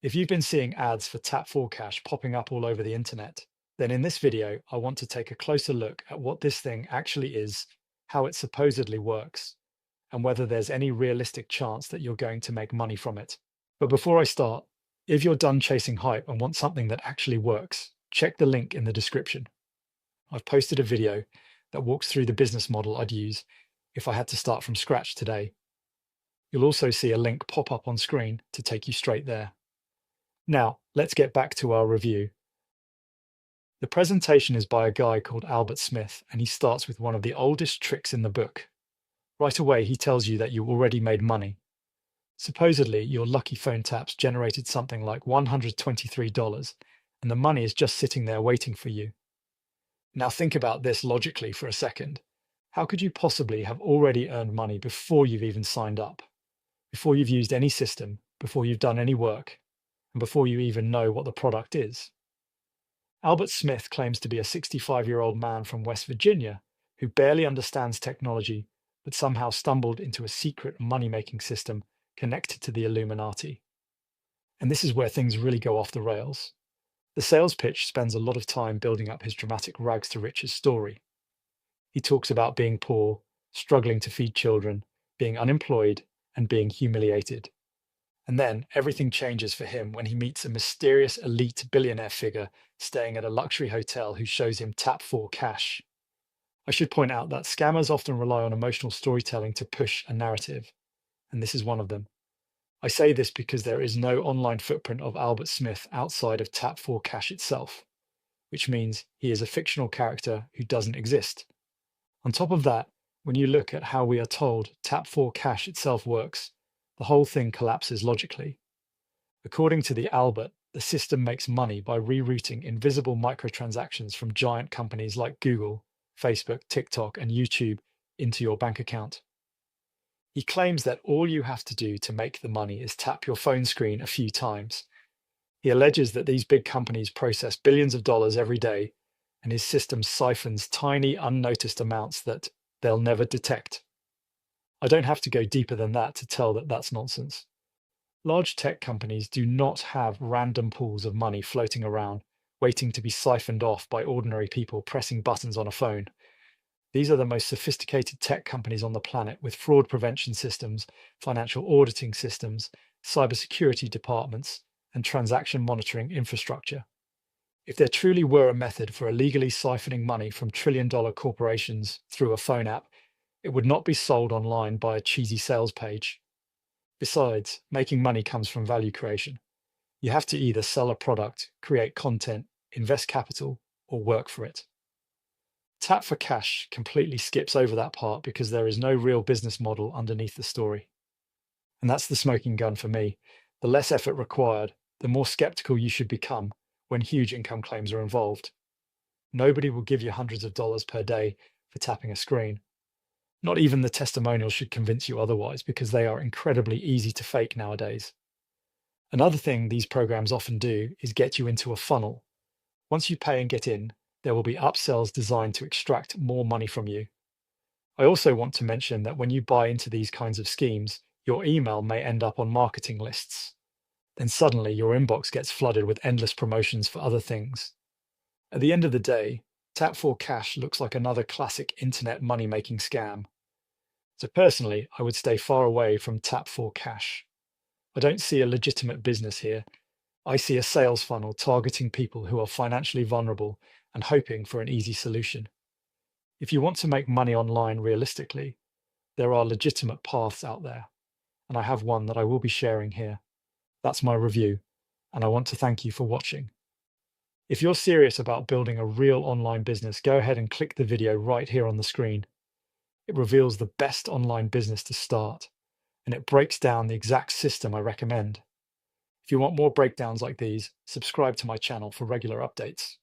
If you've been seeing ads for Tap4Cash popping up all over the internet, then in this video, I want to take a closer look at what this thing actually is, how it supposedly works, and whether there's any realistic chance that you're going to make money from it. But before I start, if you're done chasing hype and want something that actually works, check the link in the description. I've posted a video that walks through the business model I'd use if I had to start from scratch today. You'll also see a link pop up on screen to take you straight there. Now, let's get back to our review. The presentation is by a guy called Albert Smith, and he starts with one of the oldest tricks in the book. Right away, he tells you that you already made money. Supposedly, your lucky phone taps generated something like $123, and the money is just sitting there waiting for you. Now think about this logically for a second. How could you possibly have already earned money before you've even signed up? Before you've used any system, before you've done any work, and before you even know what the product is? Albert Smith claims to be a 65-year-old man from West Virginia who barely understands technology, but somehow stumbled into a secret money-making system connected to the Illuminati. And this is where things really go off the rails. The sales pitch spends a lot of time building up his dramatic rags to riches story. He talks about being poor, struggling to feed children, being unemployed, and being humiliated. And then everything changes for him when he meets a mysterious elite billionaire figure staying at a luxury hotel who shows him Tap4Cash. I should point out that scammers often rely on emotional storytelling to push a narrative, and this is one of them. I say this because there is no online footprint of Albert Smith outside of Tap4Cash itself, which means he is a fictional character who doesn't exist. On top of that, when you look at how we are told Tap4Cash itself works, the whole thing collapses logically. According to the Albert, the system makes money by rerouting invisible microtransactions from giant companies like Google, Facebook, TikTok, and YouTube into your bank account. He claims that all you have to do to make the money is tap your phone screen a few times. He alleges that these big companies process billions of dollars every day, and his system siphons tiny, unnoticed amounts that they'll never detect. I don't have to go deeper than that to tell that that's nonsense. Large tech companies do not have random pools of money floating around, waiting to be siphoned off by ordinary people pressing buttons on a phone. These are the most sophisticated tech companies on the planet with fraud prevention systems, financial auditing systems, cybersecurity departments, and transaction monitoring infrastructure. If there truly were a method for illegally siphoning money from trillion-dollar corporations through a phone app, it would not be sold online by a cheesy sales page. Besides, making money comes from value creation. You have to either sell a product, create content, invest capital, or work for it. Tap4Cash completely skips over that part because there is no real business model underneath the story. And that's the smoking gun for me. The less effort required, the more skeptical you should become when huge income claims are involved. Nobody will give you hundreds of dollars per day for tapping a screen. Not even the testimonials should convince you otherwise, because they are incredibly easy to fake nowadays. Another thing these programs often do is get you into a funnel. Once you pay and get in, there will be upsells designed to extract more money from you. I also want to mention that when you buy into these kinds of schemes, your email may end up on marketing lists. Then suddenly your inbox gets flooded with endless promotions for other things. At the end of the day, Tap4Cash looks like another classic internet money-making scam. So personally, I would stay far away from Tap4Cash. I don't see a legitimate business here. I see a sales funnel targeting people who are financially vulnerable and hoping for an easy solution. If you want to make money online realistically, there are legitimate paths out there, and I have one that I will be sharing here. That's my review, and I want to thank you for watching. If you're serious about building a real online business, go ahead and click the video right here on the screen. It reveals the best online business to start, and it breaks down the exact system I recommend. If you want more breakdowns like these, subscribe to my channel for regular updates.